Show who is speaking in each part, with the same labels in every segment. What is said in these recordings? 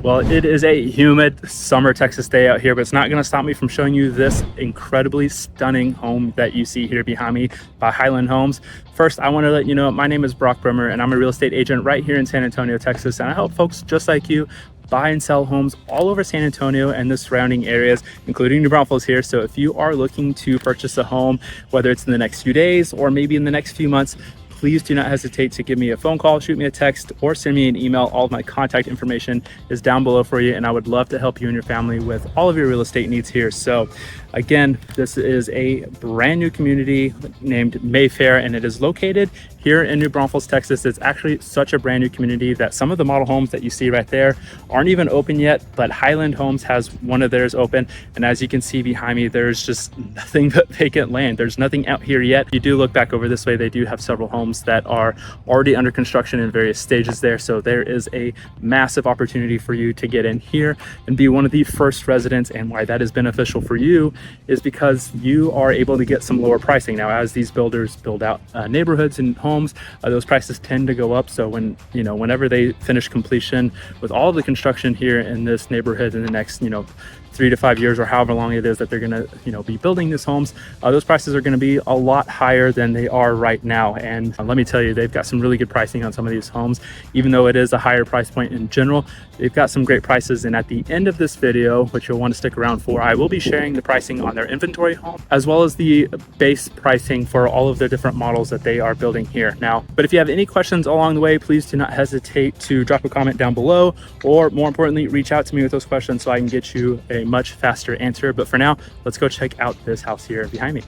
Speaker 1: Well, it is a humid summer Texas day out here, but it's not going to stop me from showing you this incredibly stunning home that you see here behind me by Highland Homes. First, I want to let you know my name is Brock.Bremmer and I'm a real estate agent right here in San Antonio, Texas. And I help folks just like you buy and sell homes all over San Antonio and the surrounding areas, including New Braunfels here. So if you are looking to purchase a home, whether it's in the next few days or maybe in the next few months, please do not hesitate to give me a phone call, shoot me a text, or send me an email. All of my contact information is down below for you, and I would love to help you and your family with all of your real estate needs here. So again, this is a brand new community named Mayfair, and it is located here in New Braunfels, Texas. It's actually such a brand new community that some of the model homes that you see right there aren't even open yet, but Highland Homes has one of theirs open. And as you can see behind me, there's just nothing but vacant land. There's nothing out here yet. If you do look back over this way, they do have several homes that are already under construction in various stages there. So there is a massive opportunity for you to get in here and be one of the first residents. And why that is beneficial for you is because you are able to get some lower pricing. Now, as these builders build out neighborhoods and homes, those prices tend to go up. So whenever they finish completion with all of the construction here in this neighborhood in the next 3 to 5 years or however long it is that they're going to be building these homes, those prices are going to be a lot higher than they are right now. And let me tell you, they've got some really good pricing on some of these homes. Even though it is a higher price point in general, they've got some great prices. And at the end of this video, which you'll want to stick around for, I will be sharing the pricing on their inventory home as well as the base pricing for all of the different models that they are building here now. But if you have any questions along the way, please do not hesitate to drop a comment down below, or more importantly, reach out to me with those questions so I can get you a much faster answer. But for now, let's go check out this house here behind me.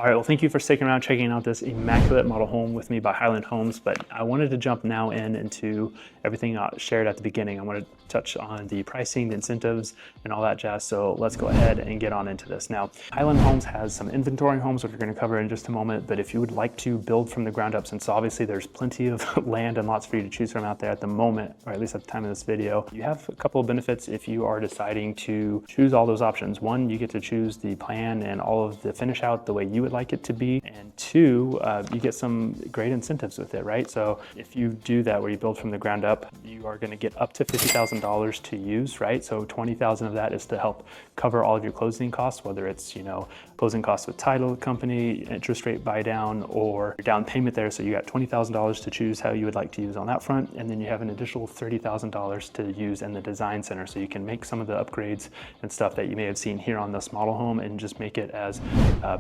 Speaker 1: All right, well, thank you for sticking around, checking out this immaculate model home with me by Highland Homes, but I wanted to jump now into everything I shared at the beginning. I want to touch on the pricing, the incentives, and all that jazz, so let's go ahead and get on into this. Now, Highland Homes has some inventory homes, which we're going to cover in just a moment, but if you would like to build from the ground up, since obviously there's plenty of land and lots for you to choose from out there at the moment, or at least at the time of this video, you have a couple of benefits if you are deciding to choose all those options. One, you get to choose the plan and all of the finish out the way you would like it to be, and two, you get some great incentives with it, right? So if you do that where you build from the ground up, you are going to get up to $50,000 to use, right? So 20,000 of that is to help cover all of your closing costs, whether it's, you know, closing costs with title company, interest rate buy down, or your down payment there. So you got $20,000 to choose how you would like to use on that front, and then you have an additional $30,000 to use in the design center, so you can make some of the upgrades and stuff that you may have seen here on this model home and just make it as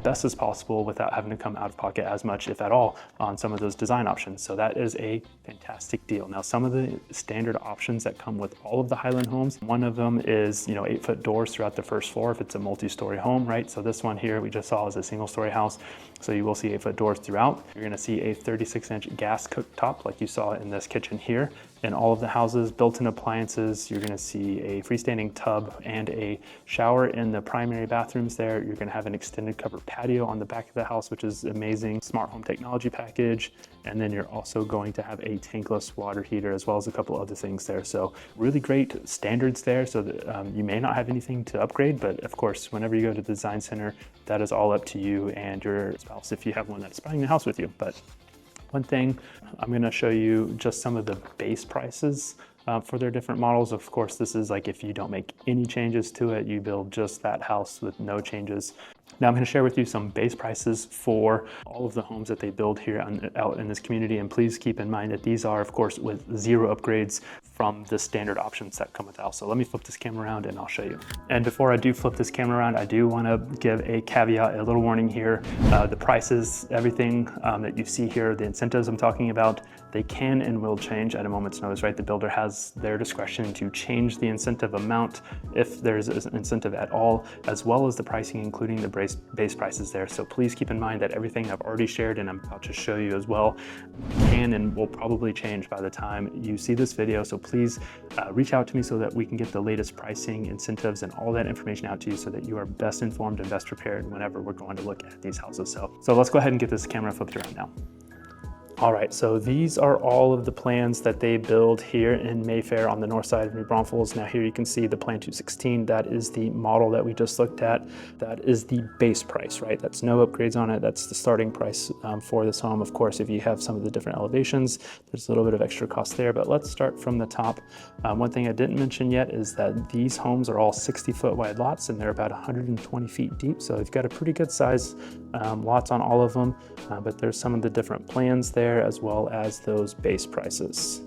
Speaker 1: best as possible without having to come out of pocket as much, if at all, on some of those design options. So that is a fantastic deal. Now, some of the standard options that come with all of the Highland homes, one of them is, you know, 8-foot doors throughout the first floor if it's a multi-story home, right? So this one here we just saw is a single-story house, so you will see 8-foot doors throughout. You're going to see a 36-inch gas cooktop like you saw in this kitchen here. In all of the houses, built-in appliances, you're going to see a freestanding tub and a shower in the primary bathrooms there. You're going to have an extended covered patio on the back of the house, which is amazing. Smart home technology package. And then you're also going to have a tankless water heater, as well as a couple other things there. So really great standards there, so that you may not have anything to upgrade, but of course, whenever you go to the design center, that is all up to you and your spouse if you have one that's buying the house with you. But one thing, I'm going to show you just some of the base prices for their different models. Of course, this is like if you don't make any changes to it, you build just that house with no changes. Now I'm going to share with you some base prices for all of the homes that they build here out in this community. And please keep in mind that these are, of course, with zero upgrades from the standard options that come with the house. So let me flip this camera around and I'll show you. And before I do flip this camera around, I do want to give a caveat, a little warning here. The prices, everything that you see here, the incentives I'm talking about, they can and will change at a moment's notice, right? The builder has their discretion to change the incentive amount if there's an incentive at all, as well as the pricing, including the base prices there. So please keep in mind that everything I've already shared and I'm about to show you as well can and will probably change by the time you see this video. So please reach out to me so that we can get the latest pricing, incentives, and all that information out to you so that you are best informed and best prepared whenever we're going to look at these houses. So let's go ahead and get this camera flipped around now. All right, so these are all of the plans that they build here in Mayfair on the north side of New Braunfels. Now here you can see the Plan 216. That is the model that we just looked at. That is the base price, right? That's no upgrades on it. That's the starting price for this home. Of course, if you have some of the different elevations, there's a little bit of extra cost there, but let's start from the top. One thing I didn't mention yet is that these homes are all 60-foot wide lots and they're about 120 feet deep. So you've got a pretty good size lots on all of them, but there's some of the different plans there, as well as those base prices.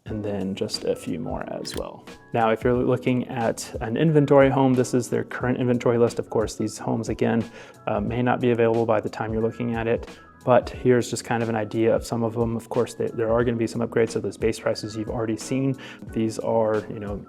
Speaker 1: And then just a few more as well. Now, if you're looking at an inventory home, this is their current inventory list. Of course, these homes, again, may not be available by the time you're looking at it, but here's just kind of an idea of some of them. Of course, there are going to be some upgrades to those base prices you've already seen. These are, you know,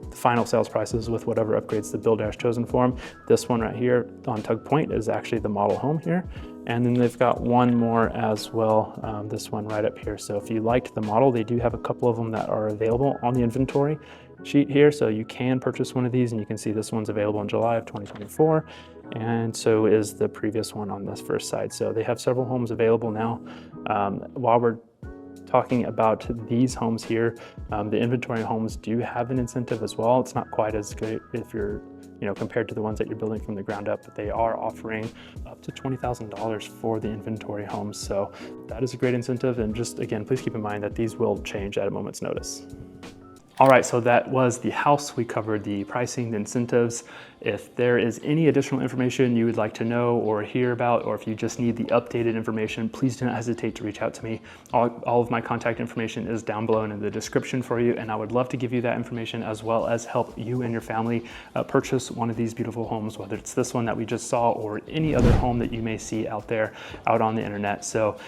Speaker 1: the final sales prices with whatever upgrades the builder has chosen for them. This one right here on Tug Point is actually the model home here. And then they've got one more as well, this one right up here. So if you liked the model, they do have a couple of them that are available on the inventory sheet here. So you can purchase one of these, and you can see this one's available in July of 2024. And so is the previous one on this first side. So they have several homes available now. While we're talking about these homes here, the inventory homes do have an incentive as well. It's not quite as good if you're, you know, compared to the ones that you're building from the ground up, but they are offering up to $20,000 for the inventory homes. So that is a great incentive. And just again, please keep in mind that these will change at a moment's notice. All right, so that was the house. We covered the pricing, the incentives. If there is any additional information you would like to know or hear about, or if you just need the updated information, please do not hesitate to reach out to me. All of my contact information is down below and in the description for you, and I would love to give you that information as well as help you and your family purchase one of these beautiful homes, whether it's this one that we just saw or any other home that you may see out there out on the internet. So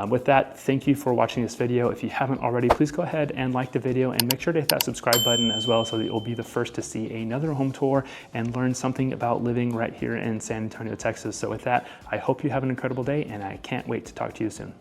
Speaker 1: with that, thank you for watching this video. If you haven't already, please go ahead and like the video and make sure to hit that subscribe button as well so that you'll be the first to see another home tour and learn learned something about living right here in San Antonio, Texas. So with that, I hope you have an incredible day, and I can't wait to talk to you soon.